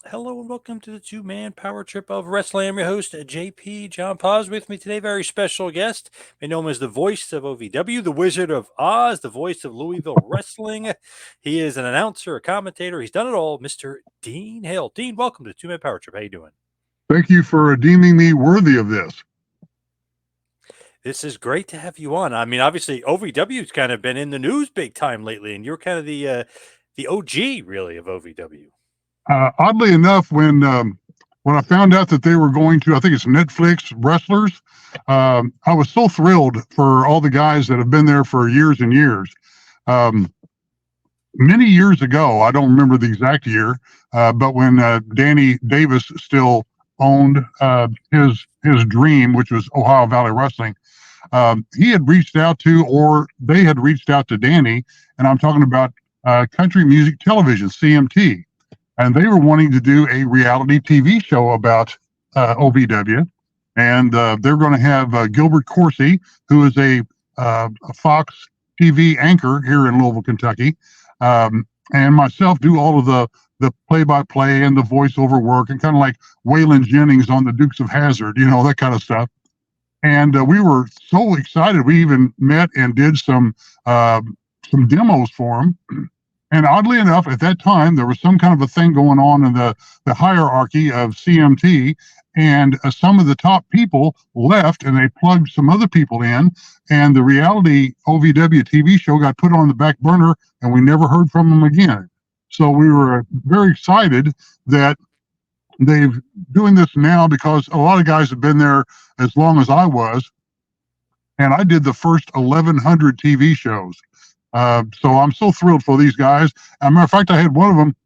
Hello and welcome to the two-man power trip of wrestling. I'm your host, JP John Poz. With me today, very special guest. We know him as the voice of OVW, the Wizard of Oz, the voice of Louisville Wrestling. He is an announcer, a commentator. He's done it all, Mr. Dean Hill. Dean, welcome to the two-man power trip. How you doing? Thank you for deeming me worthy of this. This is great to have you on. I mean, obviously, OVW's kind of been in the news big time lately, and you're kind of the OG, really, of OVW. Oddly enough, when I found out that they were going to, I think it's Netflix wrestlers, I was so thrilled for all the guys that have been there for years and years. Many years ago, I don't remember the exact year, but when Danny Davis still owned his dream, which was Ohio Valley Wrestling, he had reached out to, or they had reached out to Danny, and I'm talking about Country Music Television, CMT. And they were wanting to do a reality TV show about OVW, and they're going to have Gilbert Coursey, who is a Fox TV anchor here in Louisville, Kentucky, and myself do all of the play-by-play and the voiceover work, and kind of like Waylon Jennings on the Dukes of Hazzard, that kind of stuff. And we were so excited. We even met and did some demos for them. And oddly enough, at that time, there was some kind of a thing going on in the hierarchy of CMT, and some of the top people left, and they plugged some other people in, and the reality OVW TV show got put on the back burner, and we never heard from them again. So we were very excited that they've doing this now, because a lot of guys have been there as long as I was, and I did the first 1,100 TV shows. So I'm so thrilled for these guys. As a matter of fact, I had one of them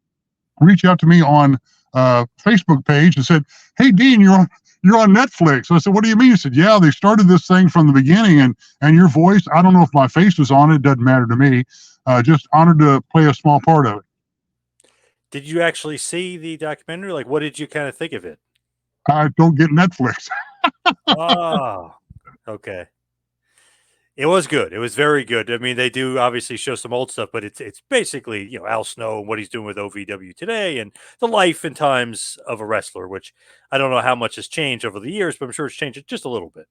reach out to me on Facebook page and said, "Hey, Dean, you're on Netflix." So I said, "What do you mean?" He said, "Yeah, they started this thing from the beginning, and your voice, I don't know if my face was on it, doesn't matter to me. Just honored to play a small part of it." Did you actually see the documentary? Like, what did you kind of think of it? I don't get Netflix. Oh, okay. It was good. It was very good. I mean, they do obviously show some old stuff, but it's basically, Al Snow and what he's doing with OVW today and the life and times of a wrestler, which I don't know how much has changed over the years, but I'm sure it's changed just a little bit.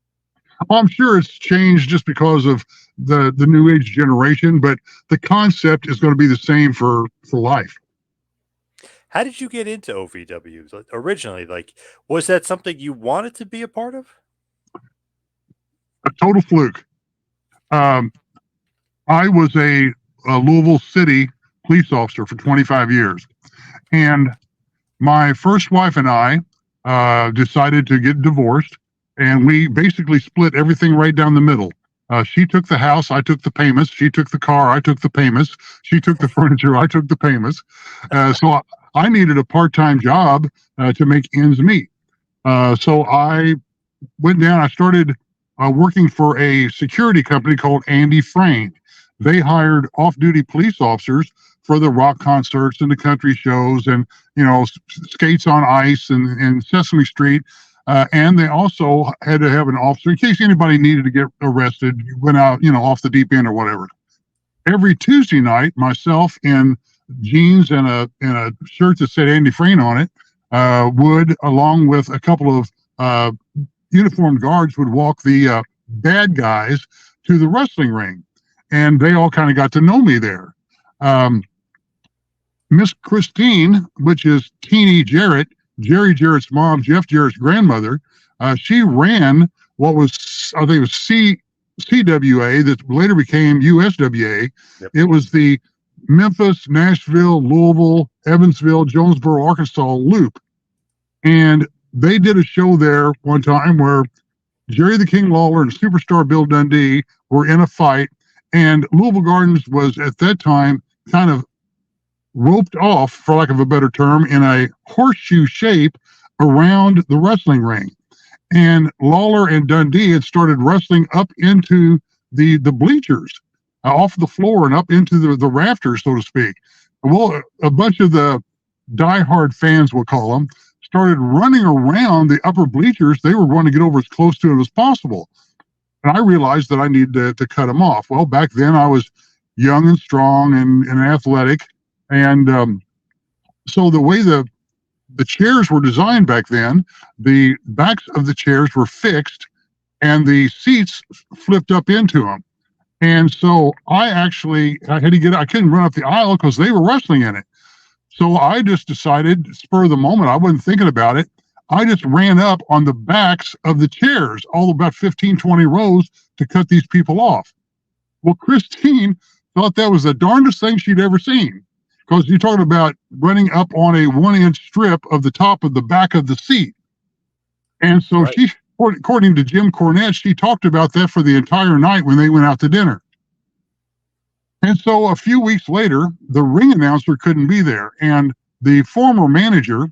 Well, I'm sure it's changed just because of the new age generation, but the concept is going to be the same for life. How did you get into OVW originally? Like, was that something you wanted to be a part of? A total fluke. I was a Louisville City police officer for 25 years. And my first wife and I decided to get divorced, and we basically split everything right down the middle. She took the house, I took the payments. She took the car, I took the payments. She took the furniture, I took the payments. So I needed a part-time job to make ends meet. So I went down, I started working for a security company called Andy Frayne. They hired off-duty police officers for the rock concerts and the country shows and, skates on ice and Sesame Street. And they also had to have an officer in case anybody needed to get arrested, went out, off the deep end or whatever. Every Tuesday night, myself in jeans and a shirt that said Andy Frayne on it, would, along with a couple of uniformed guards, would walk the bad guys to the wrestling ring. And they all kind of got to know me there. Miss Christine, which is Teeny Jarrett, Jerry Jarrett's mom, Jeff Jarrett's grandmother, she ran what was, I think it was CWA, that later became USWA. Yep. It was the Memphis, Nashville, Louisville, Evansville, Jonesboro, Arkansas loop. And they did a show there one time where Jerry the King Lawler and Superstar Bill Dundee were in a fight, and Louisville Gardens was at that time kind of roped off, for lack of a better term, in a horseshoe shape around the wrestling ring. And Lawler and Dundee had started wrestling up into the bleachers, off the floor and up into the rafters, so to speak. Well, a bunch of the diehard fans, we'll call them, started running around the upper bleachers. They were going to get over as close to it as possible. And I realized that I needed to cut them off. Well, back then I was young and strong and athletic. And so the way the the chairs were designed back then. The backs of the chairs were fixed and the seats flipped up into them. And so I had to I couldn't run up the aisle because they were wrestling in it. So I just decided, spur of the moment, I wasn't thinking about it. I just ran up on the backs of the chairs, all about 15, 20 rows to cut these people off. Well, Christine thought that was the darndest thing she'd ever seen, because you're talking about running up on a 1-inch strip of the top of the back of the seat. And so Right. she, according to Jim Cornette, she talked about that for the entire night when they went out to dinner. And so a few weeks later, the ring announcer couldn't be there. And the former manager,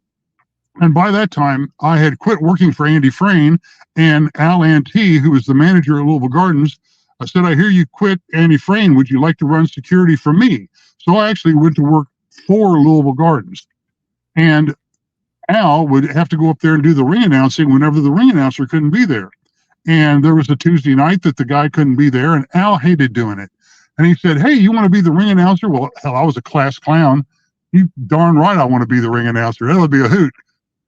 and by that time, I had quit working for Andy Frayne, and Al Ante, who was the manager at Louisville Gardens, I said, I hear you quit Andy Frayne. Would you like to run security for me? So I actually went to work for Louisville Gardens. And Al would have to go up there and do the ring announcing whenever the ring announcer couldn't be there. And there was a Tuesday night that the guy couldn't be there, and Al hated doing it. And he said, hey, you want to be the ring announcer? Well, hell, I was a class clown. You darn right I want to be the ring announcer. That would be a hoot.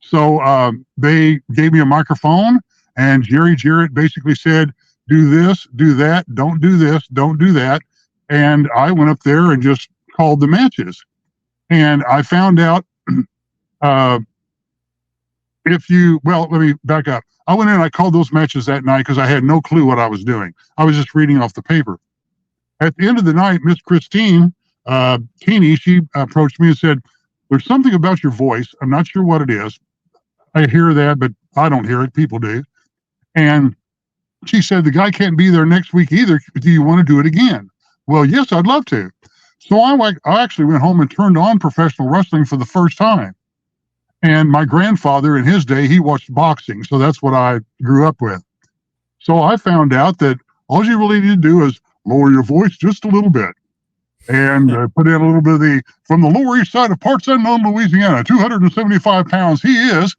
So they gave me a microphone, and Jarrett basically said, do this, do that, don't do this, don't do that. And I went up there and just called the matches. And I found out let me back up. I went in and I called those matches that night because I had no clue what I was doing. I was just reading off the paper. At the end of the night, Miss Christine Keeney, she approached me and said, there's something about your voice. I'm not sure what it is. I hear that, but I don't hear it. People do. And she said, the guy can't be there next week either. Do you want to do it again? Well, yes, I'd love to. So I actually went home and turned on professional wrestling for the first time. And my grandfather, in his day, he watched boxing. So that's what I grew up with. So I found out that all you really need to do is lower your voice just a little bit and put in a little bit of from the Lower East Side of parts unknown, Louisiana, 275 pounds he is.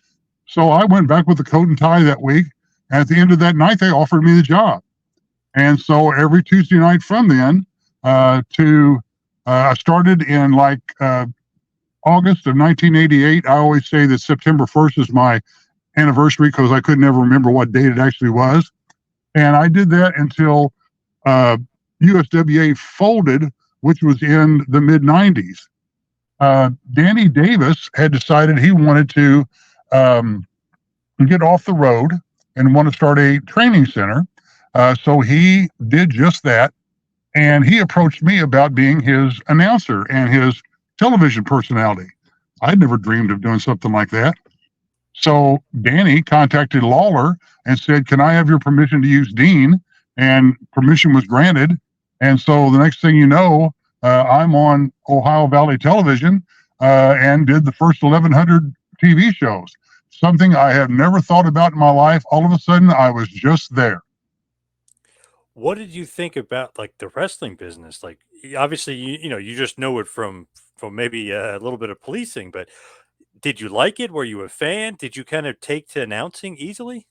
So I went back with the coat and tie that week. And at the end of that night, they offered me the job. And so every Tuesday night from then I started in August of 1988. I always say that September 1st is my anniversary because I could never remember what date it actually was. And I did that until USWA folded, which was in the mid-90s. Danny Davis had decided he wanted to get off the road and want to start a training center. So he did just that. And he approached me about being his announcer and his television personality. I'd never dreamed of doing something like that. So Danny contacted Lawler and said, can I have your permission to use Dean? And permission was granted. And so the next thing you know, I'm on Ohio Valley Television and did the first 1,100 TV shows. Something I have never thought about in my life. All of a sudden, I was just there. What did you think about like the wrestling business? Like, obviously, you just know it from maybe a little bit of policing, but did you like it? Were you a fan? Did you kind of take to announcing easily?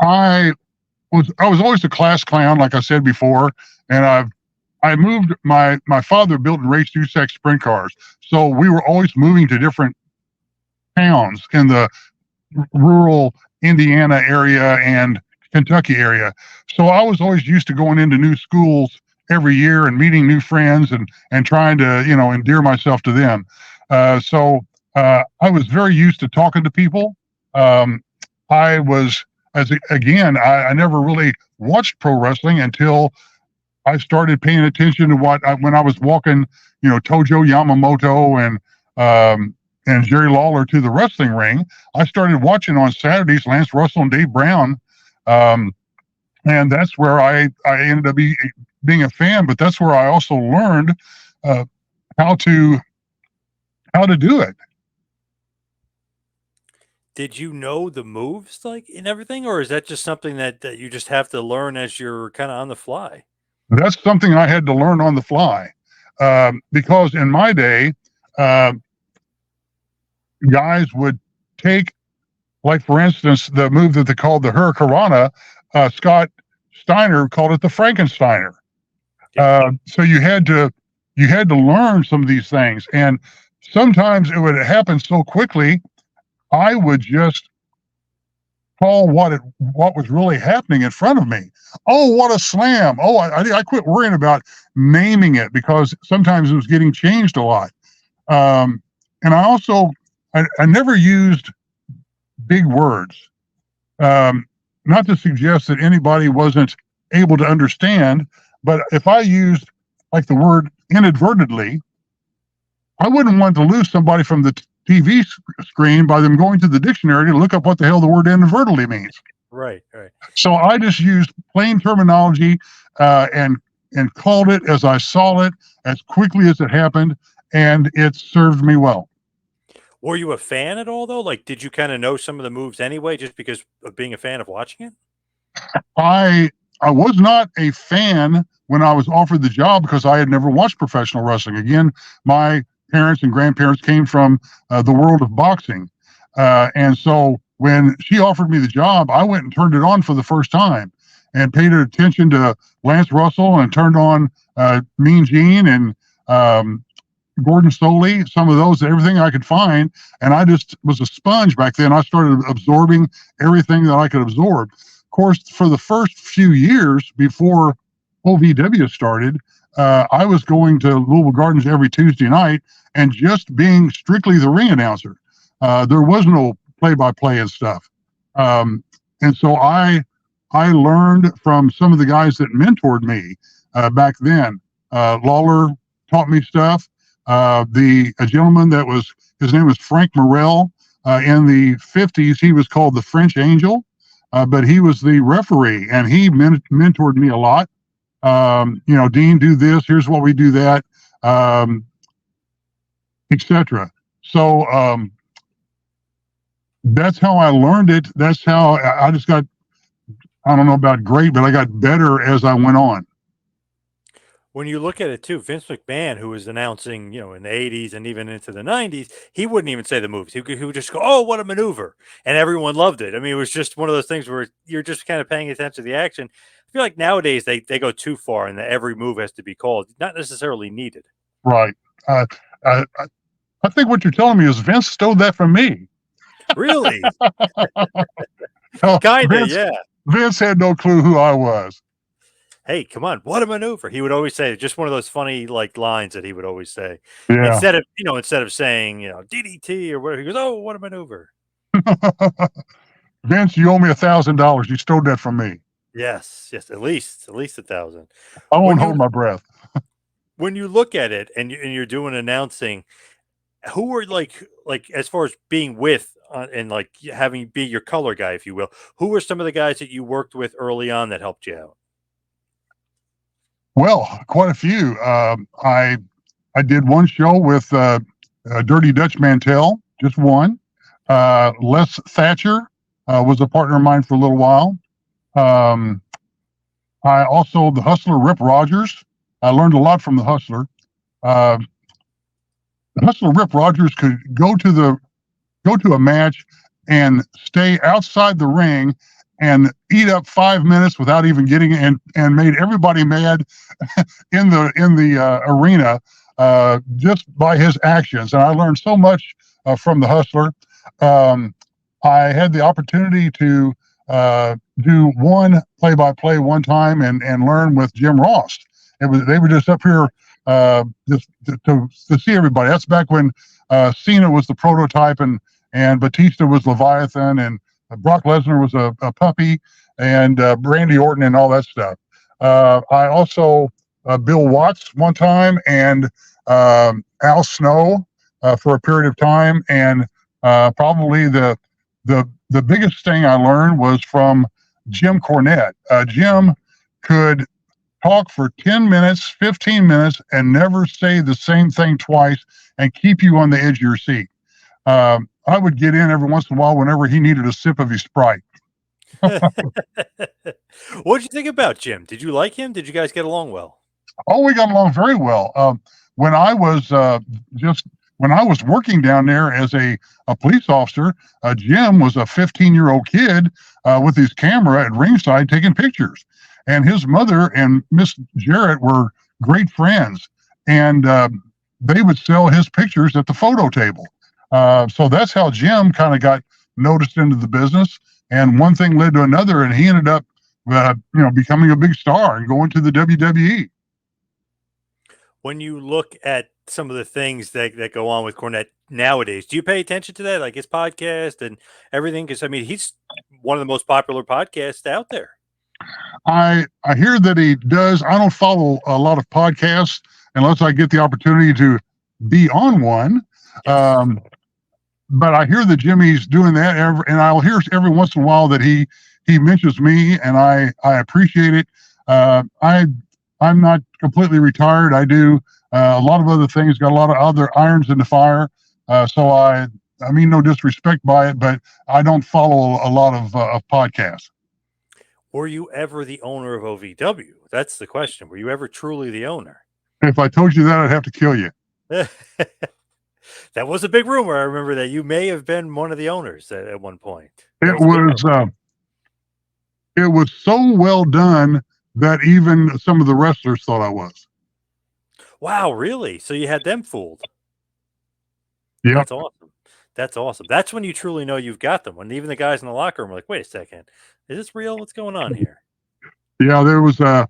I was always a class clown, like I said before, and I moved. My father built and raced USAC sprint cars, so we were always moving to different towns in the rural Indiana area and Kentucky area. So I was always used to going into new schools every year and meeting new friends and trying to, endear myself to them. So I was very used to talking to people. I never really watched pro wrestling until I started paying attention to when I was walking, Tojo Yamamoto and Jerry Lawler to the wrestling ring. I started watching on Saturdays Lance Russell and Dave Brown. And that's where I ended up being a fan, but that's where I also learned how to do it. Did you know the moves like and everything, or is that just something that you just have to learn as you're kind of on the fly? That's something I had to learn on the fly because in my day, guys would take, like for instance, the move that they called the Hurricanrana. Scott Steiner called it the Frankensteiner. So you had to learn some of these things. And sometimes it would happen so quickly, I would just call what was really happening in front of me. Oh, what a slam! Oh, I quit worrying about naming it because sometimes it was getting changed a lot. And I never used big words. Not to suggest that anybody wasn't able to understand, but if I used like the word inadvertently, I wouldn't want to lose somebody from the TV screen by them going to the dictionary to look up what the hell the word inadvertently means. Right, right. So I just used plain terminology and called it as I saw it, as quickly as it happened, and it served me well. Were you a fan at all, though? Like, did you kind of know some of the moves anyway, just because of being a fan of watching it? I was not a fan when I was offered the job because I had never watched professional wrestling. Again, my parents and grandparents came from the world of boxing. And so when she offered me the job, I went and turned it on for the first time and paid attention to Lance Russell and turned on Mean Gene and Gordon Soley, some of those, everything I could find. And I just was a sponge back then. I started absorbing everything that I could absorb. Of course, for the first few years before OVW started, I was going to Louisville Gardens every Tuesday night and just being strictly the ring announcer. There was no play-by-play and stuff. And so I learned from some of the guys that mentored me back then. Lawler taught me stuff. A gentleman his name was Frank Morrell. In the 50s, he was called the French Angel, but he was the referee, and he mentored me a lot. Dean, do this, here's what we do that, etc. So that's how I learned it. That's how I just got, I don't know about great, but I got better as I went on. When you look at it too, Vince McMahon, who was announcing, in the 80s and even into the 90s, he wouldn't even say the moves. He would just go, "Oh, what a maneuver." And everyone loved it. I mean, it was just one of those things where you're just kind of paying attention to the action. I feel like nowadays they go too far and that every move has to be called. Not necessarily needed. Right. I think what you're telling me is Vince stole that from me. Really? Oh, Kind of, yeah. Vince had no clue who I was. Hey, come on, what a maneuver. He would always say, just one of those funny like lines that he would always say. Yeah. Instead of saying, DDT or whatever, he goes, "Oh, what a maneuver." Vince, you owe me $1,000. You stole that from me. Yes, at least 1,000. I won't hold my breath. When you look at it and you're doing announcing, who are like as far as being with and like having be your color guy, if you will, who were some of the guys that you worked with early on that helped you out? Well, quite a few. I did one show with Dirty Dutch Mantel, just one. Les Thatcher was a partner of mine for a little while. I also, the Hustler, Rip Rogers. I learned a lot from the Hustler. The Hustler, Rip Rogers could go to a match and stay outside the ring and eat up 5 minutes without even getting in, and made everybody mad in the arena just by his actions. And I learned so much from the Hustler. I had the opportunity to do one play-by-play one time and learn with Jim Ross. They were just up here just to see everybody. That's back when Cena was the prototype and Batista was Leviathan and Brock Lesnar was a puppy and Randy Orton and all that stuff. I also Bill Watts one time and Al Snow for a period of time, and probably the biggest thing I learned was from Jim Cornette. Jim could talk for 10 minutes, 15 minutes, and never say the same thing twice and keep you on the edge of your seat. I would get in every once in a while whenever he needed a sip of his Sprite. What did you think about Jim? Did you like him? Did you guys get along well? Oh, we got along very well. When I was working down there as a police officer, Jim was a 15-year-old kid with his camera at ringside taking pictures. And his mother and Miss Jarrett were great friends. And they would sell his pictures at the photo table. So that's how Jim kind of got noticed into the business. And one thing led to another, and he ended up, becoming a big star and going to the WWE. When you look at some of the things that go on with Cornette nowadays, do you pay attention to that, like his podcast and everything? Because I mean, he's one of the most popular podcasts out there. I hear that he does. I don't follow a lot of podcasts unless I get the opportunity to be on one. Yes. But I hear that Jimmy's doing that, and I'll hear every once in a while that he mentions me, and I appreciate it. I'm not completely retired. I do a lot of other things, got a lot of other irons in the fire. So I mean, no disrespect by it, but I don't follow a lot of podcasts. Were you ever the owner of OVW? That's the question. Were you ever truly the owner? If I told you that, I'd have to kill you. That was a big rumor. I remember that you may have been one of the owners at one point. It was so well done that even some of the wrestlers thought I was. Wow, really? So you had them fooled? Yeah, that's awesome. That's awesome. That's when you truly know you've got them. When even the guys in the locker room are like, "Wait a second, is this real? What's going on here?" Yeah, there was a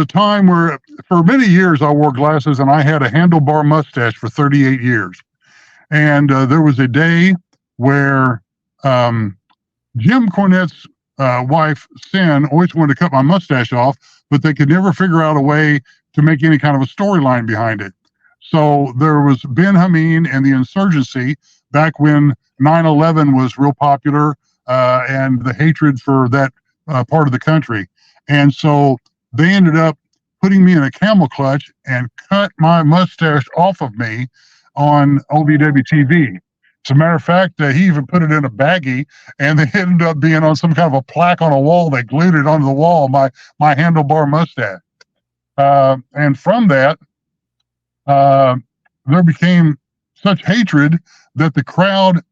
time where for many years I wore glasses and I had a handlebar mustache for 38 years. And there was a day where Jim Cornette's wife, Sin, always wanted to cut my mustache off, but they could never figure out a way to make any kind of a storyline behind it. So there was Ben Hameen and the insurgency back when 9/11 was real popular and the hatred for that part of the country. And so they ended up putting me in a camel clutch and cut my mustache off of me on OVW TV. As a matter of fact, he even put it in a baggie, and they ended up being on some kind of a plaque on a wall. They glued it onto the wall, my handlebar mustache. And from that, there became such hatred that the crowd,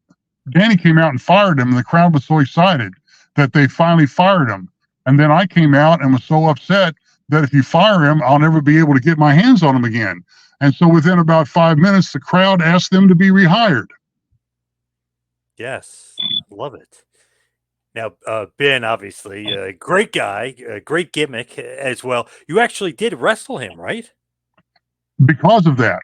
Danny came out and fired him, and the crowd was so excited that they finally fired him. And then I came out and was so upset that if you fire him, I'll never be able to get my hands on him again. And so within about 5 minutes, the crowd asked them to be rehired. Yes, love it. Now, Ben, obviously, a great guy, a great gimmick as well. You actually did wrestle him, right? Because of that,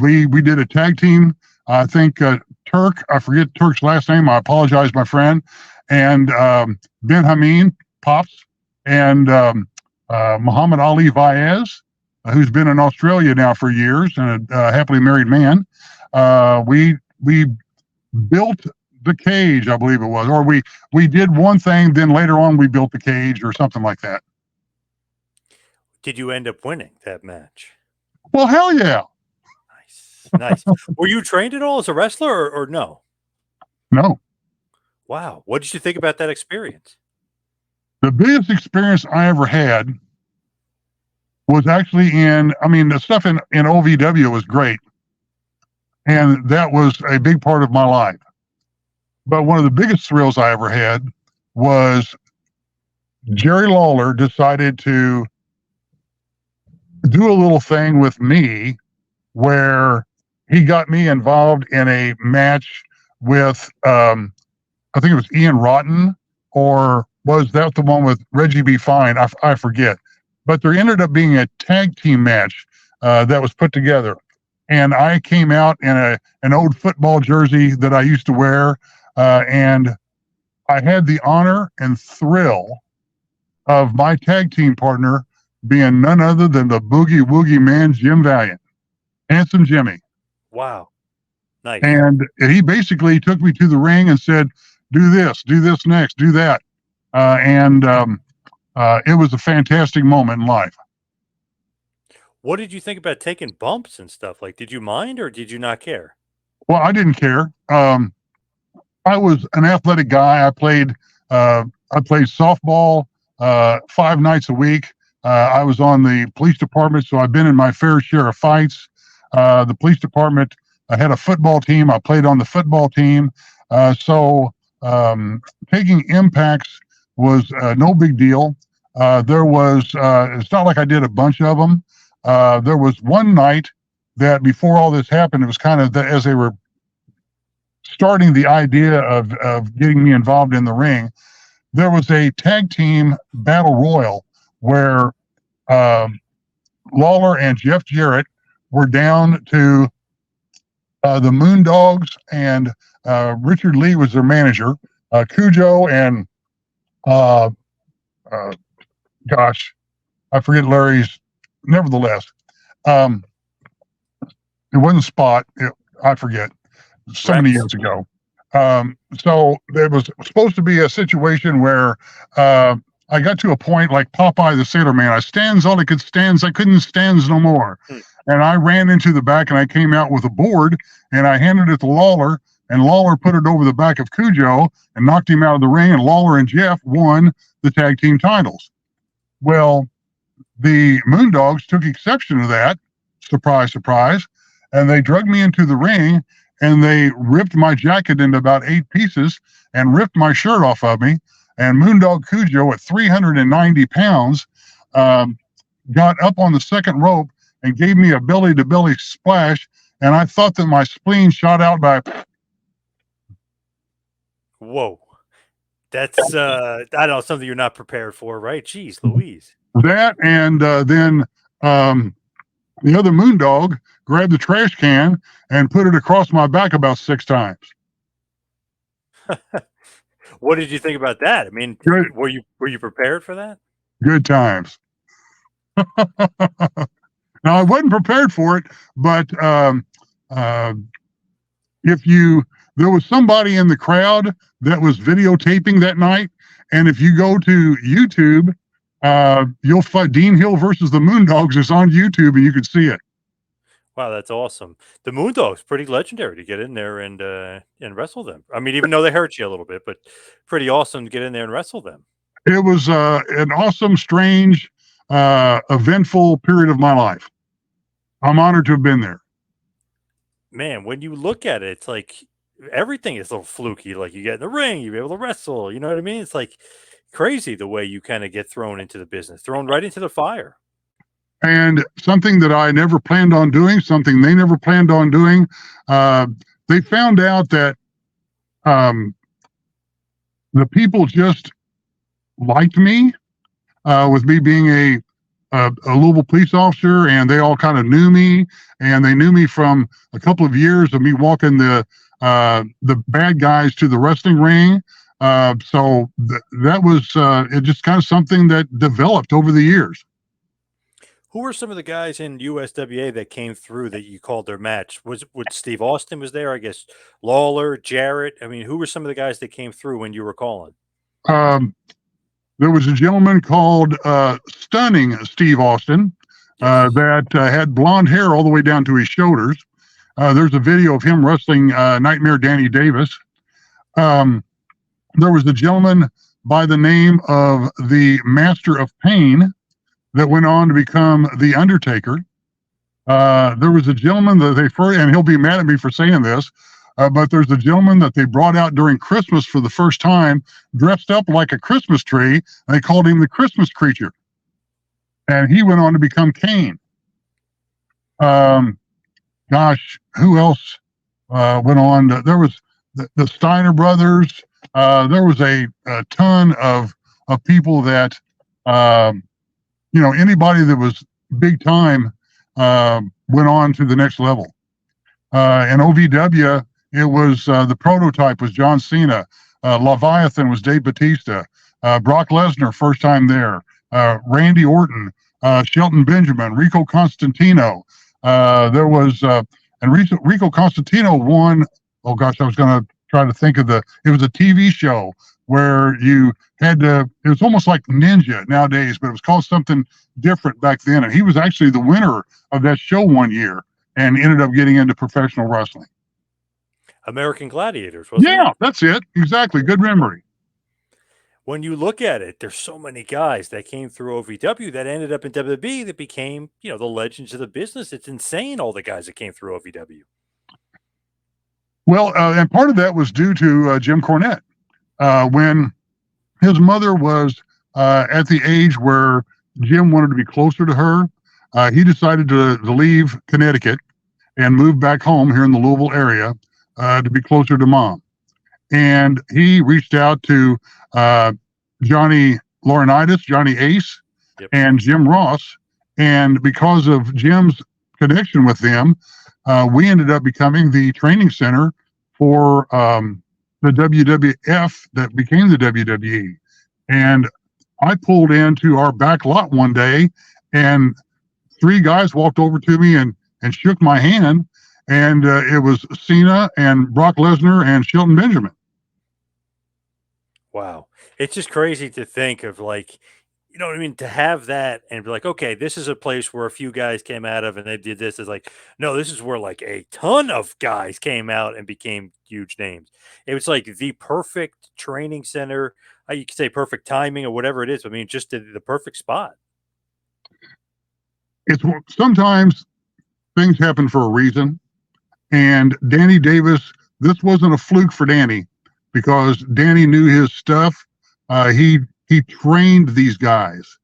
we did a tag team. I think Turk, I forget Turk's last name. I apologize, my friend. And Ben Hameen, Pops, and Muhammad Ali Vaez, who's been in Australia now for years and a happily married man. We built the cage, I believe it was, or we did one thing, then later on we built the cage or something like that. Did you end up winning that match? Well, hell yeah. Nice. Were you trained at all as a wrestler or no? No. Wow. What did you think about that experience? The biggest experience I ever had was actually the stuff in OVW was great. And that was a big part of my life. But one of the biggest thrills I ever had was Jerry Lawler decided to do a little thing with me where he got me involved in a match with, I think it was Ian Rotten, or was that the one with Reggie B. Fine? I forget. But there ended up being a tag team match that was put together. And I came out in an old football jersey that I used to wear, and I had the honor and thrill of my tag team partner being none other than the Boogie Woogie Man, Jim Valiant, Handsome Jimmy. Wow. Nice. And he basically took me to the ring and said, do this next, do that. It was a fantastic moment in life. What did you think about taking bumps and stuff? Like, did you mind or did you not care? Well, I didn't care. I was an athletic guy. I played softball 5 nights a week. I was on the police department, so I've been in my fair share of fights. The police department, I had a football team. I played on the football team. So taking impacts was no big deal. It's not like I did a bunch of them. There was one night that before all this happened, it was kind of as they were starting the idea of getting me involved in the ring. There was a tag team battle royal where Lawler and Jeff Jarrett were down to the Moondogs, and Richard Lee was their manager. Cujo and gosh, I forget Larry's. Nevertheless, it wasn't Spot. I forget. So many years ago. So there was supposed to be a situation where I got to a point like Popeye the Sailor Man. I stands all I could stands. I couldn't stands no more. And I ran into the back and I came out with a board and I handed it to Lawler, and Lawler put it over the back of Cujo and knocked him out of the ring, and Lawler and Jeff won the tag team titles. Well, the Moondogs took exception to that. Surprise, surprise. And they dragged me into the ring and they ripped my jacket into about 8 pieces and ripped my shirt off of me. And Moondog Cujo, at 390 pounds, got up on the second rope and gave me a belly-to-belly splash, and I thought that my spleen shot out by... Whoa. That's, I don't know, something you're not prepared for, right? Jeez Louise. That, and then the other Moondog grabbed the trash can and put it across my back about 6 times. What did you think about that? I mean, Good. were you prepared for that? Good times. Now, I wasn't prepared for it, but there was somebody in the crowd that was videotaping that night, and if you go to YouTube, you'll find Dean Hill versus the Moondogs is on YouTube, and you can see it. Wow, that's awesome. The Moondogs, pretty legendary to get in there and wrestle them. I mean, even though they hurt you a little bit, but pretty awesome to get in there and wrestle them. It was an awesome, strange, eventful period of my life. I'm honored to have been there. Man, when you look at it, it's like everything is a little fluky. Like you get in the ring, you're able to wrestle. You know what I mean? It's like crazy the way you kind of get thrown into the business, thrown right into the fire. And something that I never planned on doing, something they never planned on doing. They found out that the people just liked me with me being a Louisville police officer, and they all kind of knew me, and they knew me from a couple of years of me walking the bad guys to the wrestling ring. So that was it, just kind of something that developed over the years. Who were some of the guys in USWA that came through that you called their match? Was Steve Austin was there? I guess Lawler, Jarrett. I mean, who were some of the guys that came through when you were calling? There was a gentleman called Stunning Steve Austin that had blonde hair all the way down to his shoulders. There's a video of him wrestling Nightmare Danny Davis. There was a gentleman by the name of the Master of Pain that went on to become the Undertaker. There was a gentleman that they first, and he'll be mad at me for saying this, but there's a gentleman that they brought out during Christmas for the first time, dressed up like a Christmas tree, and they called him the Christmas Creature. And he went on to become Kane. Gosh, who else went on? There was the Steiner brothers. There was a ton of people that, anybody that was big time went on to the next level. And OVW, it was the prototype was John Cena. Leviathan was Dave Batista. Brock Lesnar, first time there. Randy Orton, Shelton Benjamin, Rico Constantino. There was, and Rico Constantino won. Oh gosh, I was going to try to think of it was a TV show where you had to, it was almost like Ninja nowadays, but it was called something different back then. And he was actually the winner of that show one year and ended up getting into professional wrestling. American Gladiators, wasn't Yeah, it? that's it. Exactly. Good memory. When you look at it, there's so many guys that came through OVW that ended up in WWE that became, the legends of the business. It's insane, all the guys that came through OVW. Well, and part of that was due to Jim Cornette. When his mother was at the age where Jim wanted to be closer to her, he decided to leave Connecticut and moved back home here in the Louisville area to be closer to mom. And he reached out to Johnny Laurinaitis, Johnny Ace, Yep. and Jim Ross. And because of Jim's connection with them, we ended up becoming the training center for the WWF that became the WWE. And I pulled into our back lot one day, and three guys walked over to me and shook my hand. And it was Cena and Brock Lesnar and Shelton Benjamin. Wow. It's just crazy to think of, like, you know what I mean? To have that and be like, okay, this is a place where a few guys came out of and they did this. Is like, no, this is where like a ton of guys came out and became huge names. It was like the perfect training center. You could say perfect timing or whatever it is. I mean, just the perfect spot. It's sometimes things happen for a reason. And Danny Davis, this wasn't a fluke for Danny, because Danny knew his stuff. He trained these guys.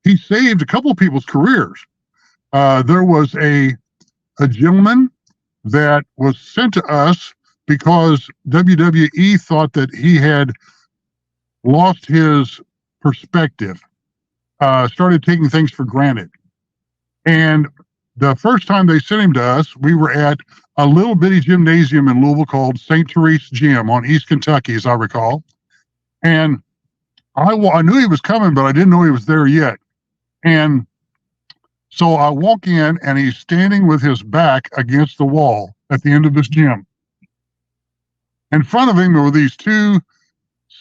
He saved a couple of people's careers. There was a gentleman that was sent to us because WWE thought that he had lost his perspective, started taking things for granted. And the first time they sent him to us, we were at a little bitty gymnasium in Louisville called St. Therese Gym on East Kentucky, as I recall. And I knew he was coming, but I didn't know he was there yet. And so I walk in, and he's standing with his back against the wall at the end of this gym. In front of him were these two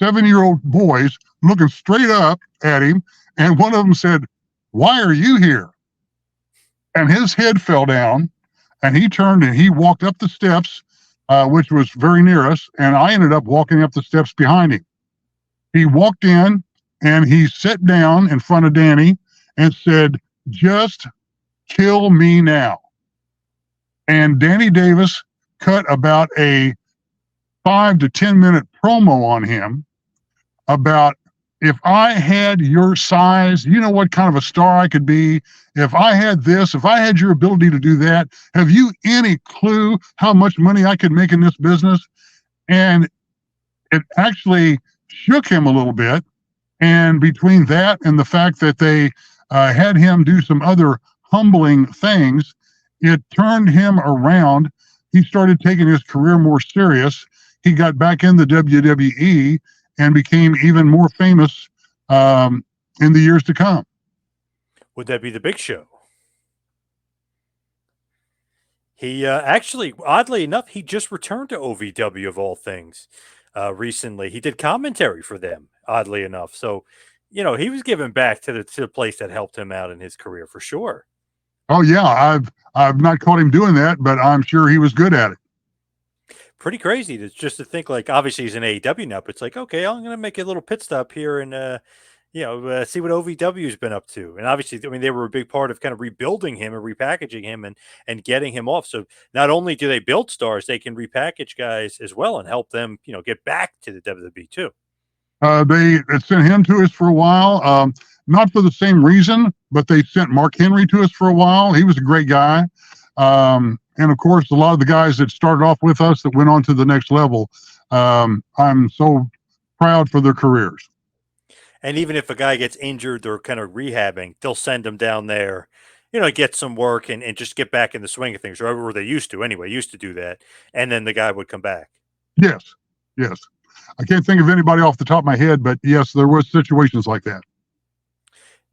7-year-old boys looking straight up at him, and one of them said, "Why are you here?" And his head fell down, and he turned and he walked up the steps, which was very near us, and I ended up walking up the steps behind him. He walked in, and he sat down in front of Danny and said, "Just kill me now." And Danny Davis cut about a 5 to 10 minute promo on him about, if I had your size, you know what kind of a star I could be. If I had this, if I had your ability to do that, have you any clue how much money I could make in this business? And it actually shook him a little bit. And between that and the fact that they had him do some other humbling things, it turned him around. He started taking his career more serious. He got back in the WWE and became even more famous in the years to come. Would that be the Big Show? He actually, oddly enough, he just returned to OVW of all things recently. He did commentary for them, oddly enough. So, you know, he was giving back to the place that helped him out in his career for sure. Oh yeah, I've not caught him doing that, but I'm sure he was good at it. Pretty crazy to think, like, obviously he's in AEW now, but it's like, okay, I'm going to make a little pit stop here and, see what OVW's been up to. And obviously, I mean, they were a big part of kind of rebuilding him and repackaging him and getting him off. So not only do they build stars, they can repackage guys as well and help them, get back to the WWE too. They sent him to us for a while, not for the same reason, but they sent Mark Henry to us for a while. He was a great guy. And of course, a lot of the guys that started off with us that went on to the next level, I'm so proud for their careers. And even if a guy gets injured or kind of rehabbing, they'll send him down there, get some work and just get back in the swing of things, or they used to do that. And then the guy would come back. Yes. Yes. I can't think of anybody off the top of my head, but yes, there was situations like that.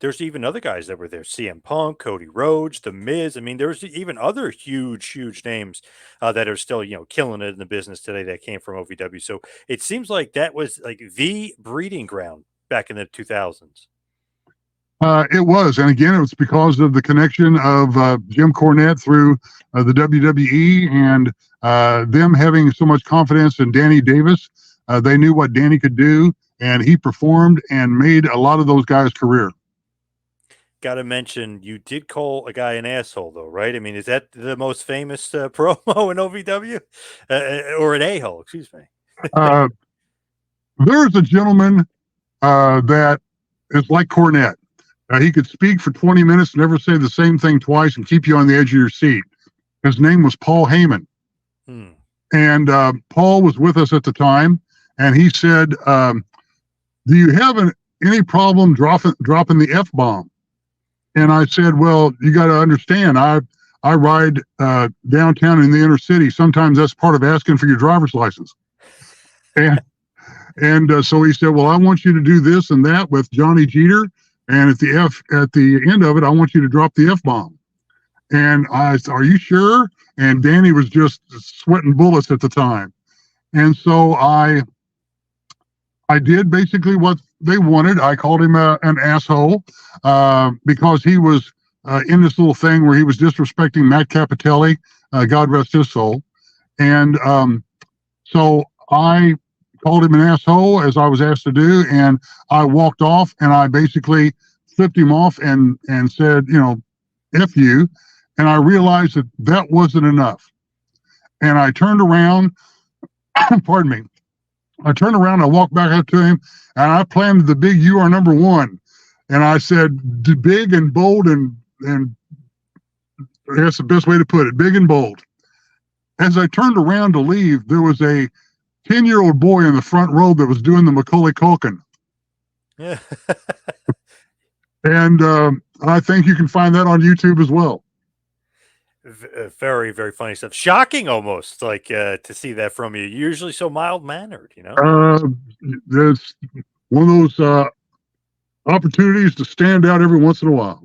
There's even other guys that were there: CM Punk, Cody Rhodes, The Miz. I mean, there's even other huge names that are still, killing it in the business today that came from OVW. So it seems like that was like the breeding ground back in the 2000s. It was, and again, it was because of the connection of Jim Cornette through the WWE and them having so much confidence in Danny Davis. They knew what Danny could do, and he performed and made a lot of those guys' career. Got to mention, you did call a guy an asshole, though, right? I mean, is that the most famous promo in OVW? Or an a-hole, excuse me. There's a gentleman that is like Cornette. He could speak for 20 minutes, never say the same thing twice, and keep you on the edge of your seat. His name was Paul Heyman. Hmm. And Paul was with us at the time, and he said, do you have any problem dropping the F-bomb? And I said, well, you got to understand, I ride downtown in the inner city. Sometimes that's part of asking for your driver's license. And so he said, well, I want you to do this and that with Johnny Jeter. And at the end of it, I want you to drop the F-bomb. And I said, are you sure? And Danny was just sweating bullets at the time. And so I did basically what they wanted. I called him an asshole because he was in this little thing where he was disrespecting Matt Capitelli, God rest his soul. And so I called him an asshole, as I was asked to do, and I walked off, and I basically flipped him off and said, F you. And I realized that wasn't enough. And I turned around, pardon me, I turned around, I walked back up to him, and I planted the big "You are number one." And I said, big and bold, and that's the best way to put it, big and bold. As I turned around to leave, there was a 10-year-old boy in the front row that was doing the Macaulay Culkin. Yeah. And I think you can find that on YouTube as well. Very, very funny stuff. Shocking almost, like to see that from you. You're usually so mild-mannered, That's one of those opportunities to stand out every once in a while.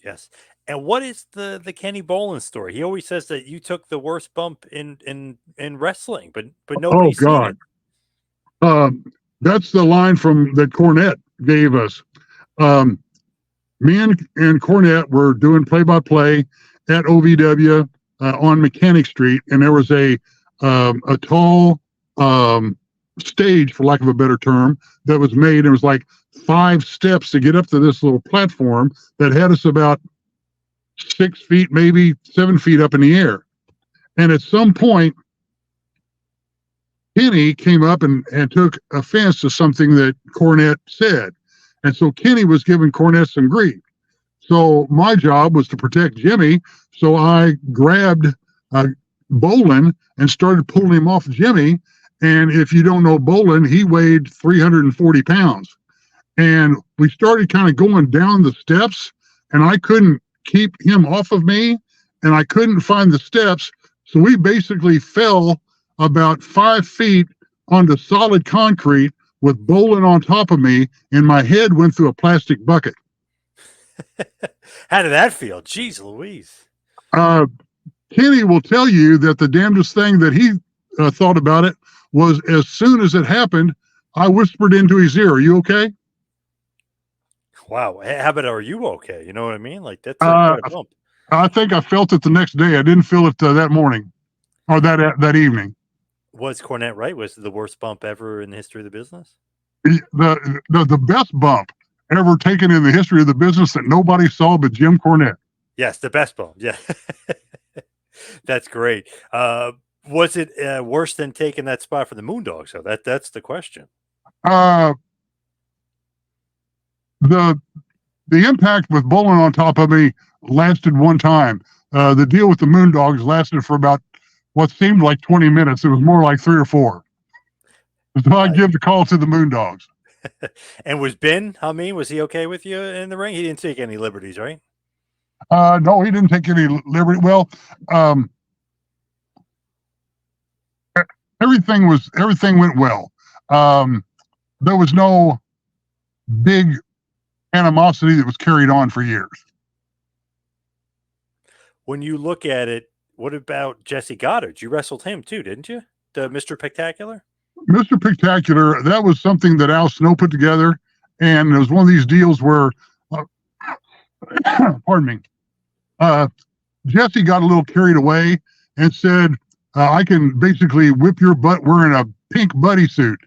Yes. And what is the Kenny Bolin story? He always says that you took the worst bump in wrestling, but nobody's seen it. That's the line that Cornette gave us. Me and Cornette were doing play-by-play at OVW on Mechanic Street, and there was a tall stage, for lack of a better term, that was made. It was like 5 steps to get up to this little platform that had us about 6 feet, maybe 7 feet up in the air. And at some point, Kenny came up and took offense to something that Cornette said. And so Kenny was giving Cornette some grief. So my job was to protect Jimmy. So I grabbed Bolin and started pulling him off Jimmy. And if you don't know Bolin, he weighed 340 pounds. And we started kind of going down the steps, and I couldn't keep him off of me, and I couldn't find the steps. So we basically fell about 5 feet onto solid concrete with Bolin on top of me, and my head went through a plastic bucket. How did that feel? Jeez Louise. Kenny will tell you that the damnedest thing that he thought about it was, as soon as it happened, I whispered into his ear, "Are you okay?" Wow. How about, are you okay? You know what I mean? Like, that's a bump. I think I felt it the next day. I didn't feel it that morning or that evening. Was Cornette right? Was it the worst bump ever in the history of the business? The best bump ever taken in the history of the business that nobody saw but Jim Cornette. Yes, the best bump. Yeah. That's great. Was it worse than taking that spot for the Moondog? So that's the question. The impact with Bolin on top of me lasted one time. The deal with the Moondogs lasted for about what seemed like 20 minutes. It was more like 3 or 4. So I give the call to the Moondogs. And was Ben, was he okay with you in the ring? He didn't take any liberties, right? No, he didn't take any liberty. Well, everything went well. There was no big animosity that was carried on for years. When you look at it, what about Jesse Goddard? You wrestled him too, didn't you? The Mr. Spectacular? Mr. Spectacular, that was something that Al Snow put together, and it was one of these deals where, pardon me, Jesse got a little carried away and said, I can basically whip your butt wearing a pink buddy suit.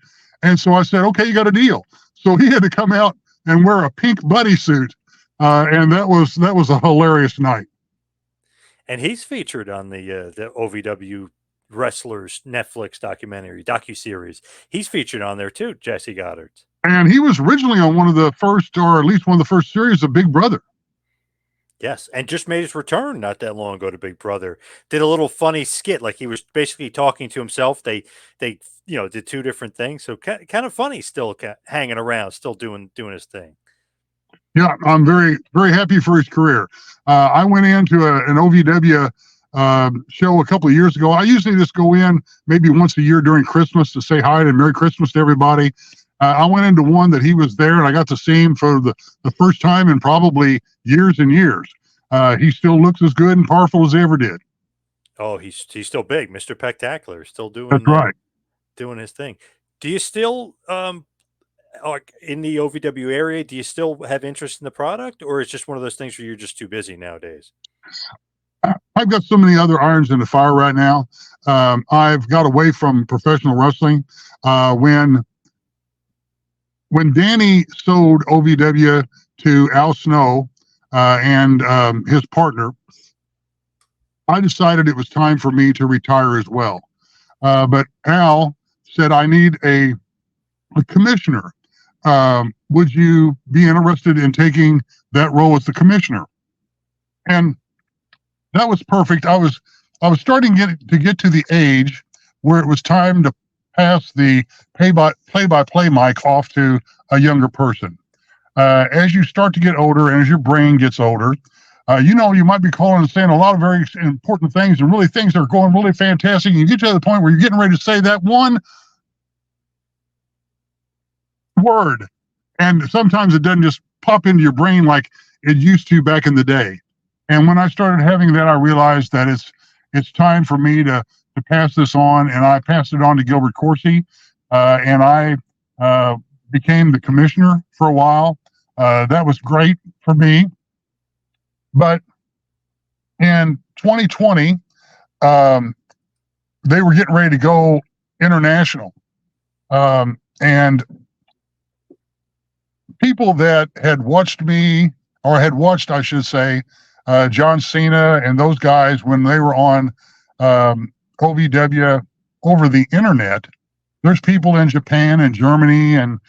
And so I said, okay, you got a deal. So he had to come out and wear a pink buddy suit. And that was a hilarious night. And he's featured on the OVW Wrestlers Netflix docuseries. He's featured on there too, Jesse Goddard. And he was originally on one of the first, or at least one of the first series of Big Brother. Yes, and just made his return not that long ago to Big Brother. Did a little funny skit, like he was basically talking to himself. They did two different things. So kind of funny, still hanging around, still doing his thing. Yeah, I'm very, very happy for his career. I went into an OVW show a couple of years ago. I usually just go in maybe once a year during Christmas to say hi and Merry Christmas to everybody. I went into one that he was there, and I got to see him for the first time in probably years and years. He still looks as good and powerful as he ever did. Oh, he's still big, Mr. Spectacular, still That's right. doing his thing. Do you still like in the OVW area? Do you still have interest in the product, or is it just one of those things where you're just too busy nowadays? I've got so many other irons in the fire right now. I've got away from professional wrestling when Danny sold OVW to Al Snow and his partner. I decided it was time for me to retire as well. But Al said, I need a commissioner. Would you be interested in taking that role as the commissioner? And that was perfect. I was starting to get to the age where it was time to pass the play-by-play mic off to a younger person. As you start to get older and as your brain gets older, you might be calling and saying a lot of very important things, and really things are going really fantastic. And you get to the point where you're getting ready to say that one word, and sometimes it doesn't just pop into your brain like it used to back in the day. And when I started having that, I realized that it's time for me to pass this on, and I passed it on to Gilbert Corsi, and I became the commissioner for a while. That was great for me. But in 2020, they were getting ready to go international. And people that had watched me, or had watched, I should say, John Cena and those guys when they were on OVW over the internet, there's people in Japan and Germany and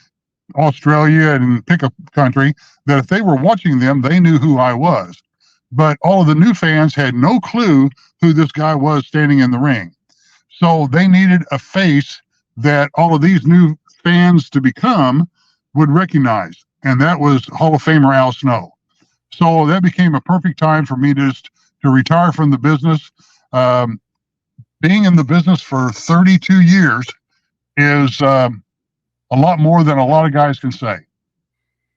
Australia and pick a country that if they were watching them, they knew who I was. But all of the new fans had no clue who this guy was standing in the ring. So they needed a face that all of these new fans to become would recognize. And that was Hall of Famer Al Snow. So that became a perfect time for me to retire from the business. Being in the business for 32 years is a lot more than a lot of guys can say.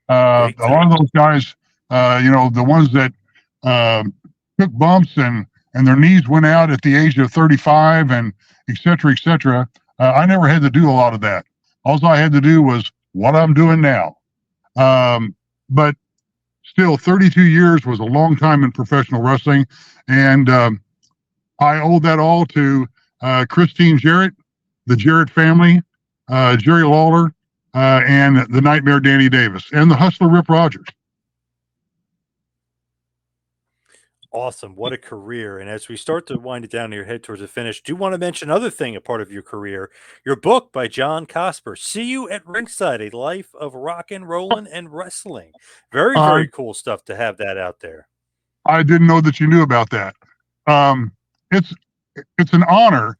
A lot of those guys, the ones that took bumps and their knees went out at the age of 35 and et cetera, et cetera. I never had to do a lot of that. All I had to do was what I'm doing now. But still, 32 years was a long time in professional wrestling. And I owe that all to Christine Jarrett, the Jarrett family, Jerry Lawler, and the Nightmare Danny Davis, and the Hustler Rip Rogers. Awesome. What a career. And as we start to wind it down here, head towards the finish, do want to mention another thing, a part of your career, your book by John Cosper, See You at Ringside, A Life of Rock and Rollin' and Wrestling. Very, very cool stuff to have that out there. I didn't know that you knew about that. It's an honor.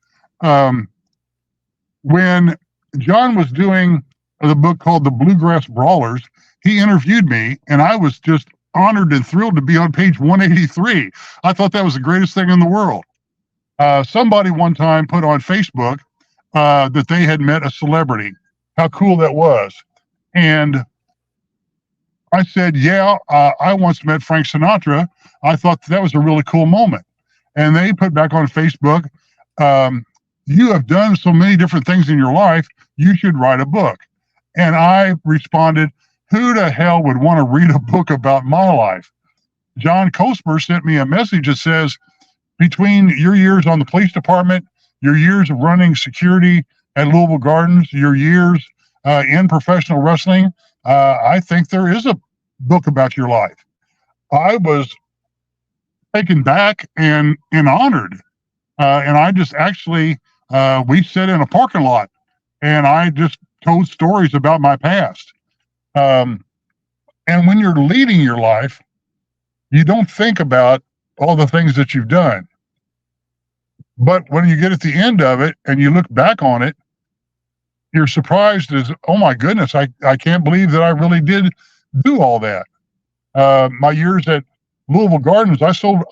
When John was doing the book called The Bluegrass Brawlers, he interviewed me, and I was just honored and thrilled to be on page 183. I thought that was the greatest thing in the world. Somebody one time put on Facebook that they had met a celebrity. How cool that was. And I said, yeah, I once met Frank Sinatra. I thought that was a really cool moment. And they put back on Facebook, you have done so many different things in your life, you should write a book. And I responded, who the hell would want to read a book about my life? John Cosper sent me a message that says, between your years on the police department, your years of running security at Louisville Gardens, your years in professional wrestling, I think there is a book about your life. I was taken back and honored. And I just actually, we sat in a parking lot, and I just told stories about my past. And when you're leading your life, you don't think about all the things that you've done. But when you get at the end of it and you look back on it, you're surprised as, oh my goodness, I can't believe that I really did do all that. My years at Louisville Gardens, I sold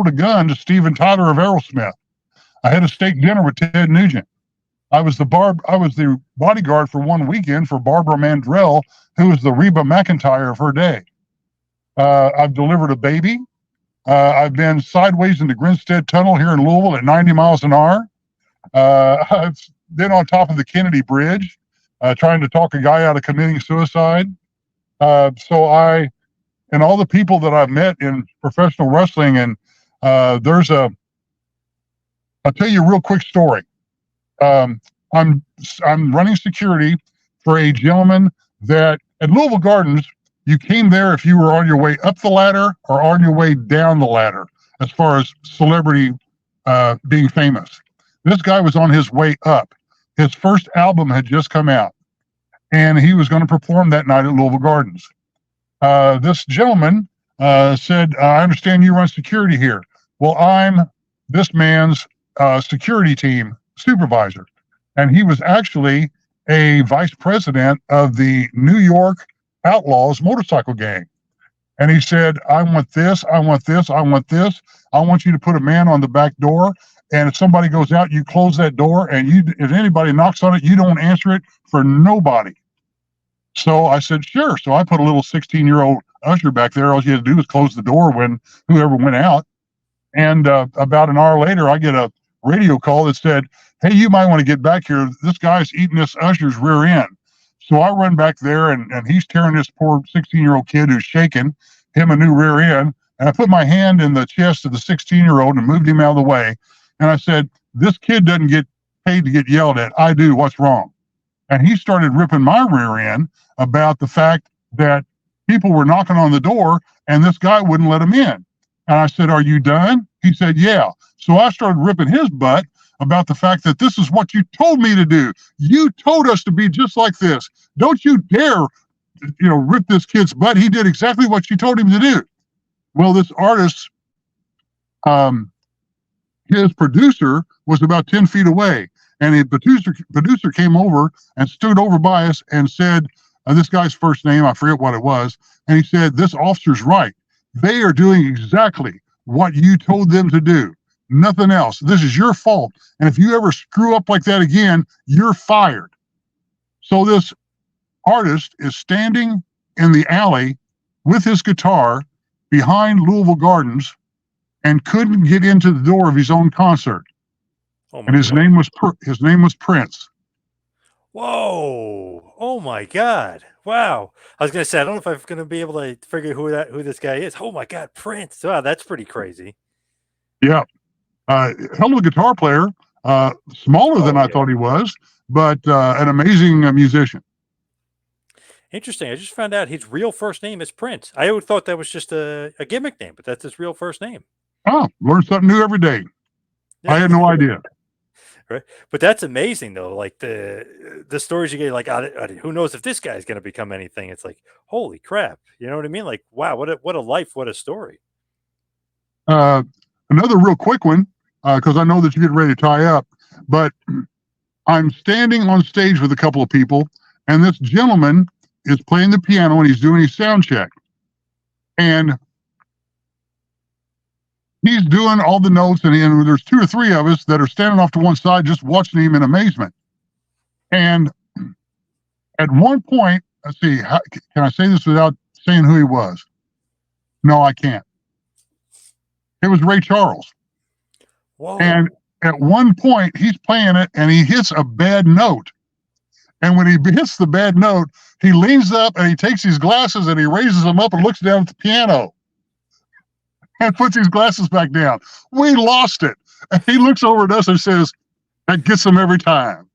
a gun to Steven Tyler of Aerosmith. I had a steak dinner with Ted Nugent. I was the bodyguard for one weekend for Barbara Mandrell, who was the Reba McEntire of her day. I've delivered a baby. I've been sideways in the Grinstead Tunnel here in Louisville at 90 miles an hour. I've been on top of the Kennedy Bridge, trying to talk a guy out of committing suicide. And all the people that I've met in professional wrestling, and I'll tell you a real quick story. I'm running security for a gentleman that at Louisville Gardens, you came there if you were on your way up the ladder or on your way down the ladder, as far as celebrity being famous. This guy was on his way up. His first album had just come out, and he was going to perform that night at Louisville Gardens. This gentleman said, I understand you run security here. Well, I'm this man's security team supervisor. And he was actually a vice president of the New York Outlaws motorcycle gang. And he said, I want this, I want this, I want this. I want you to put a man on the back door. And if somebody goes out, you close that door. And if anybody knocks on it, you don't answer it for nobody. So I said, sure. So I put a little 16-year-old usher back there. All you had to do was close the door when whoever went out. And about an hour later, I get a radio call that said, hey, you might want to get back here. This guy's eating this usher's rear end. So I run back there, and he's tearing this poor 16-year-old kid who's shaking him a new rear end. And I put my hand in the chest of the 16-year-old and moved him out of the way. And I said, this kid doesn't get paid to get yelled at. I do. What's wrong? And he started ripping my rear end about the fact that people were knocking on the door and this guy wouldn't let him in. And I said, are you done? He said, yeah. So I started ripping his butt about the fact that this is what you told me to do. You told us to be just like this. Don't you dare, rip this kid's butt. He did exactly what you told him to do. Well, this artist, his producer was about 10 feet away. And the producer came over and stood over by us and said, this guy's first name, I forget what it was. And he said, this officer's right. They are doing exactly what you told them to do. Nothing else. This is your fault. And if you ever screw up like that again, you're fired. So this artist is standing in the alley with his guitar behind Louisville Gardens and couldn't get into the door of his own concert. And his name was Prince. Whoa! Oh my God! Wow! I was gonna say I don't know if I'm gonna be able to figure who this guy is. Oh my God, Prince! Wow, that's pretty crazy. Yeah, hell of a guitar player. Smaller than I thought he was, but an amazing musician. Interesting. I just found out his real first name is Prince. I always thought that was just a gimmick name, but that's his real first name. Oh, learn something new every day. Yeah. I had no idea. Right, but that's amazing though. Like the stories you get, like who knows if this guy's going to become anything? It's like holy crap, you know what I mean? Like wow, what a life, what a story. Another real quick one, because I know that you're getting ready to tie up, but I'm standing on stage with a couple of people, and this gentleman is playing the piano and he's doing his sound check, and he's doing all the notes, and there's two or three of us that are standing off to one side just watching him in amazement. And at one point, let's see, can I say this without saying who he was? No, I can't. It was Ray Charles. Whoa. And at one point, he's playing it, and he hits a bad note. And when he hits the bad note, he leans up, and he takes his glasses, and he raises them up and looks down at the piano. And puts his glasses back down. We lost it. And he looks over at us and says, that gets him every time.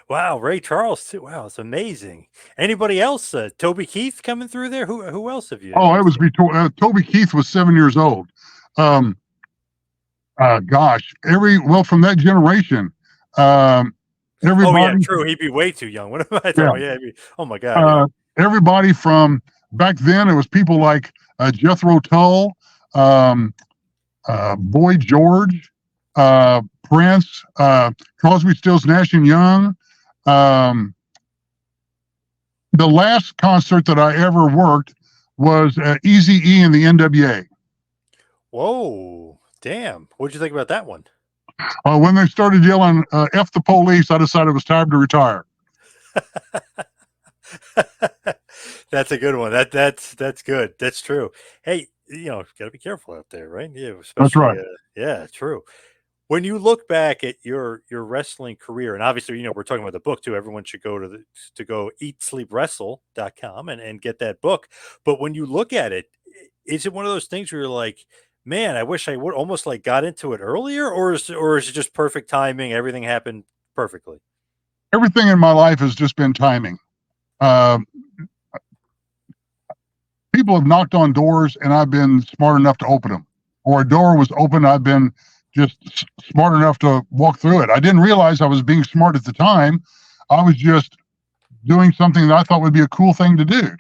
Wow, Ray Charles too. Wow, it's amazing. Anybody else? Toby Keith coming through there? Who else have you? Oh, it was Toby Keith was 7 years old. From that generation, Oh yeah, everybody, true. He'd be way too young. What am I talking yeah, about? Yeah. Oh my God. Yeah. everybody from back then. It was people like Jethro Tull, um, Boy George, Prince, Crosby, Stills, Nash and Young. Um, the last concert that I ever worked was Eazy-E and the NWA. Whoa. Damn. What'd you think about that one? When they started yelling "F the police," I decided it was time to retire. That's a good one. That's good. That's true. Hey, got to be careful out there, right? Yeah, That's especially. right. Yeah, true. When you look back at your wrestling career, and obviously, we're talking about the book too. Everyone should go to go eatsleepwrestle.com and get that book. But when you look at it, is it one of those things where you're like, man, I wish I would almost like got into it earlier, or is it just perfect timing? Everything happened perfectly. Everything in my life has just been timing. Uh, People have knocked on doors, and I've been smart enough to open them. Or a door was open, I've been just smart enough to walk through it. I didn't realize I was being smart at the time. I was just doing something that I thought would be a cool thing to do.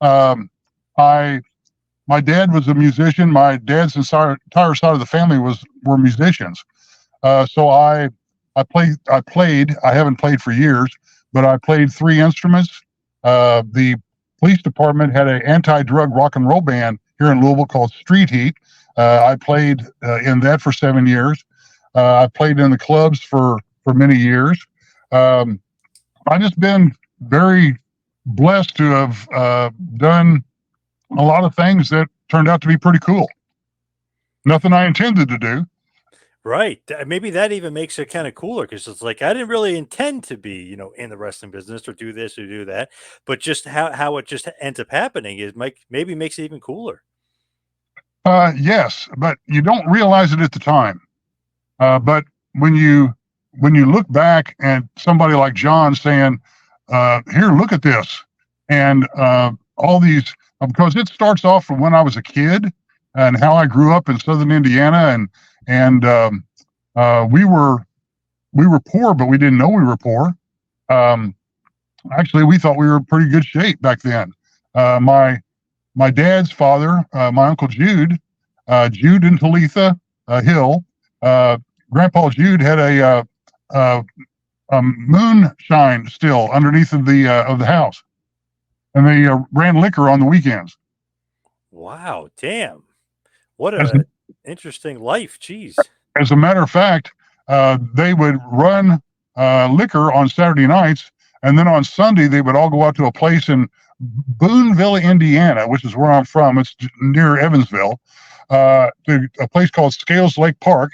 Um, I My dad was a musician. My dad's entire side of the family were musicians. So I played. I haven't played for years, but I played 3 instruments. The police department had an anti-drug rock and roll band here in Louisville called Street Heat. I played in that for 7 years. I played in the clubs for many years. I've just been very blessed to have done a lot of things that turned out to be pretty cool. Nothing I intended to do. Right. Maybe that even makes it kind of cooler because it's like I didn't really intend to be, in the wrestling business or do this or do that, but just how it just ends up happening is maybe makes it even cooler. Yes, but you don't realize it at the time. But when you look back at somebody like John saying, "Here, look at this," and all these, because it starts off from when I was a kid and how I grew up in Southern Indiana, and we were poor, but we didn't know we were poor. Um, Actually, we thought we were in pretty good shape back then. My dad's father, my uncle Jude, Jude and Talitha Hill. Grandpa Jude had a moonshine still underneath of the house, and they ran liquor on the weekends. Wow, damn. What As a interesting life. Jeez. as a matter of fact, they would run liquor on Saturday nights, and then on Sunday they would all go out to a place in Boonville, Indiana, which is where I'm from. It's near Evansville. To a place called Scales Lake Park,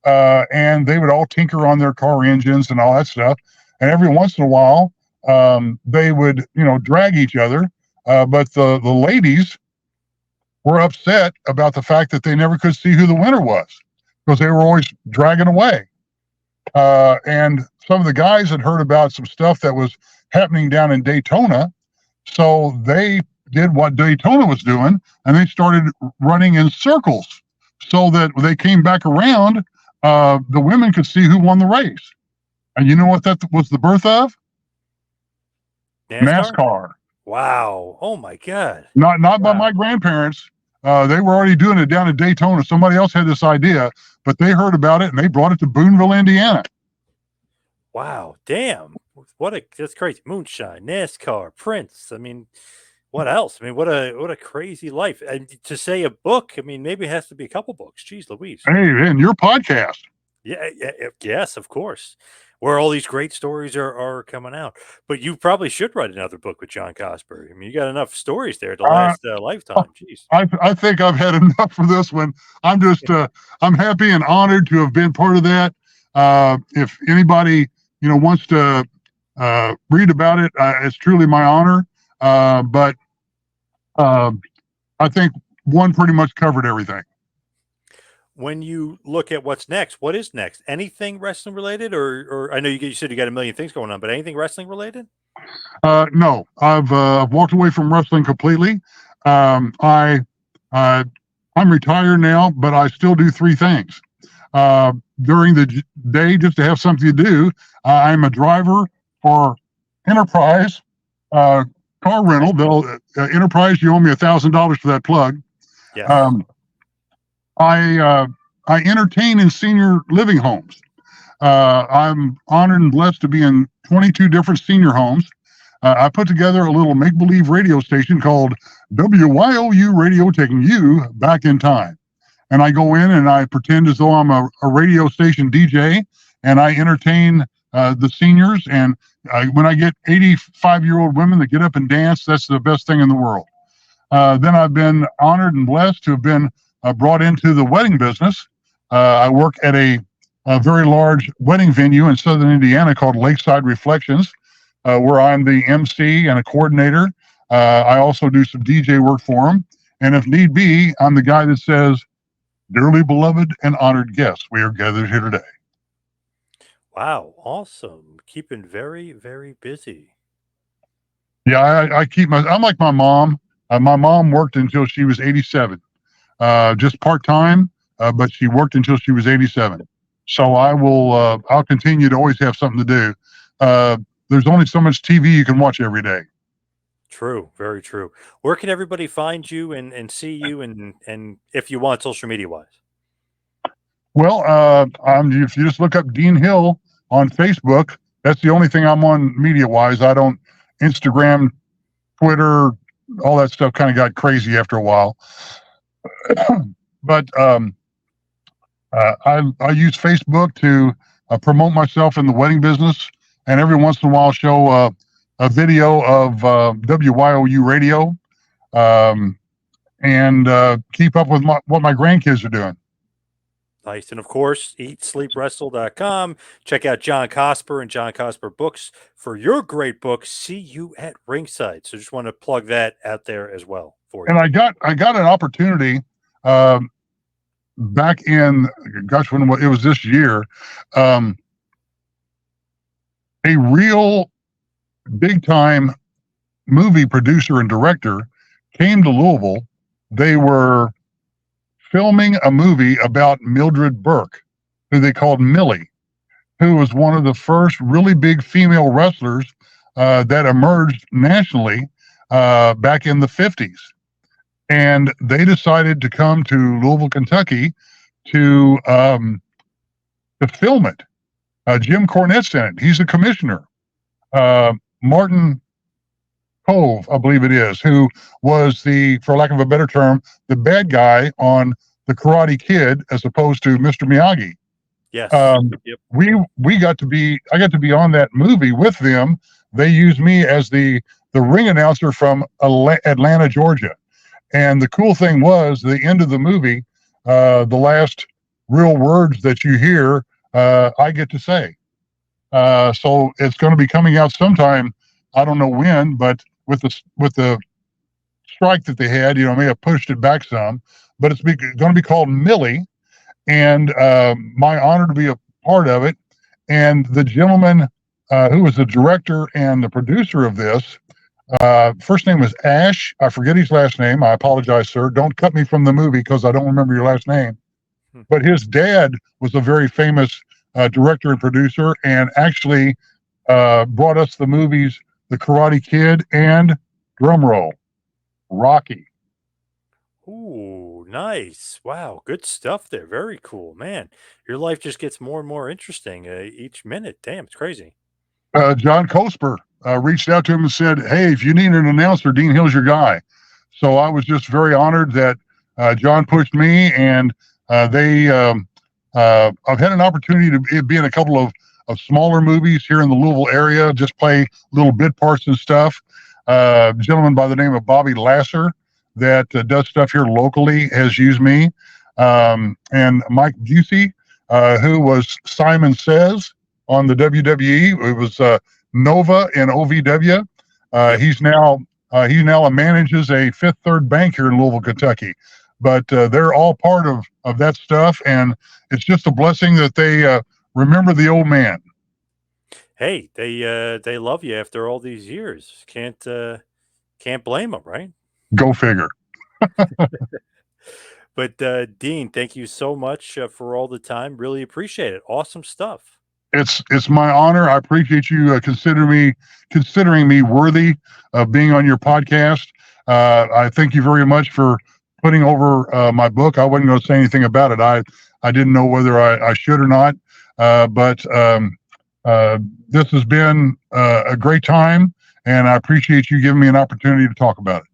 and they would all tinker on their car engines and all that stuff. And every once in a while, they would, drag each other. But the ladies were upset about the fact that they never could see who the winner was because they were always dragging away. And some of the guys had heard about some stuff that was happening down in Daytona. So they did what Daytona was doing, and they started running in circles so that when they came back around, the women could see who won the race. And you know what that was the birth of? NASCAR. Wow. Oh my God. Not by my grandparents. They were already doing it down in Daytona. Somebody else had this idea, but they heard about it and they brought it to Boonville, Indiana. Wow. Damn. That's crazy. Moonshine, NASCAR, Prince. I mean, what else? I mean, what a crazy life. And to say a book, I mean, maybe it has to be a couple books. Jeez Louise. Hey, and your podcast. Yeah, yes, of course. Where all these great stories are coming out. But you probably should write another book with John Cosper. I mean, you got enough stories there to last a lifetime. Jeez. I think I've had enough for this one. I'm just I'm happy and honored to have been part of that. If anybody wants to read about it, it's truly my honor. But I think one pretty much covered everything. When you look at what's next, what is next? Anything wrestling related, or I know you said you got a million things going on, but anything wrestling related? No, I've walked away from wrestling completely. I'm retired now, but I still do 3 things. during the day just to have something to do. I'm a driver for Enterprise car rental. They'll Enterprise, you owe me $1,000 for that plug. Yes. I entertain in senior living homes. I'm honored and blessed to be in 22 different senior homes. I put together a little make-believe radio station called WYOU Radio, taking you back in time. And I go in and I pretend as though I'm a radio station DJ, and I entertain the seniors. And when I get 85-year-old women that get up and dance, that's the best thing in the world. Then I've been honored and blessed to have been brought into the wedding business. I work at a very large wedding venue in southern Indiana called Lakeside Reflections, where I'm the MC and a coordinator. I also do some DJ work for them. And if need be, I'm the guy that says, "Dearly beloved and honored guests, we are gathered here today." Wow. Awesome. Keeping very, very busy. Yeah, I'm like my mom. My mom worked until she was 87, just part-time, but she worked until she was 87. So I'll continue to always have something to do. There's only so much TV you can watch every day. True. Very true. Where can everybody find you and see you and if you want, social media wise? Well, if you just look up Dean Hill on Facebook, that's the only thing I'm on media-wise. I don't Instagram, Twitter, all that stuff kind of got crazy after a while. But I use Facebook to promote myself in the wedding business, and every once in a while show a video of WYOU Radio, and keep up with what my grandkids are doing. Nice. And of course, eatsleepwrestle.com. Check out John Cosper and John Cosper Books for your great book, See You at Ringside. So just want to plug that out there as well for you. And I got an opportunity back in, gosh, when it was this year, a real big time movie producer and director came to Louisville. They were filming a movie about Mildred Burke, who they called Millie, who was one of the first really big female wrestlers that emerged nationally back in the 50s. And they decided to come to Louisville, Kentucky to film it. Jim Cornette's in it. He's a commissioner. Martin Cove, I believe it is, who was for lack of a better term, the bad guy on The Karate Kid as opposed to Mr. Miyagi. Yes. Yep. I got to be on that movie with them. They used me as the ring announcer from Atlanta, Georgia. And the cool thing was, the end of the movie, the last real words that you hear, I get to say. So it's going to be coming out sometime. I don't know when, but with the strike that they had, may have pushed it back some. But it's going to be called Millie, and my honor to be a part of it. And the gentleman who was the director and the producer of this, first name was Ash. I forget his last name. I apologize, sir. Don't cut me from the movie because I don't remember your last name. But his dad was a very famous director and producer, and actually brought us the movies The Karate Kid and, drumroll, Rocky. Ooh, nice. Wow, good stuff there. Very cool, man. Your life just gets more and more interesting each minute. Damn, it's crazy. John Cosper reached out to him and said, "Hey, if you need an announcer, Dean Hill's your guy." So I was just very honored that John pushed me, and I've had an opportunity to be in a couple of smaller movies here in the Louisville area, just play little bit parts and stuff. A gentleman by the name of Bobby Lasser that does stuff here locally has used me. And Mike Busey, who was Simon Says on the WWE. It was Nova and OVW. He now manages a Fifth Third Bank here in Louisville, Kentucky. But they're all part of that stuff, and it's just a blessing that they remember the old man. Hey, they love you after all these years. Can't blame them, right? Go figure. But Dean, thank you so much for all the time. Really appreciate it. Awesome stuff. It's my honor. I appreciate you considering me worthy of being on your podcast. I thank you very much for putting over my book. I wasn't going to say anything about it. I didn't know whether I should or not. But this has been a great time, and I appreciate you giving me an opportunity to talk about it.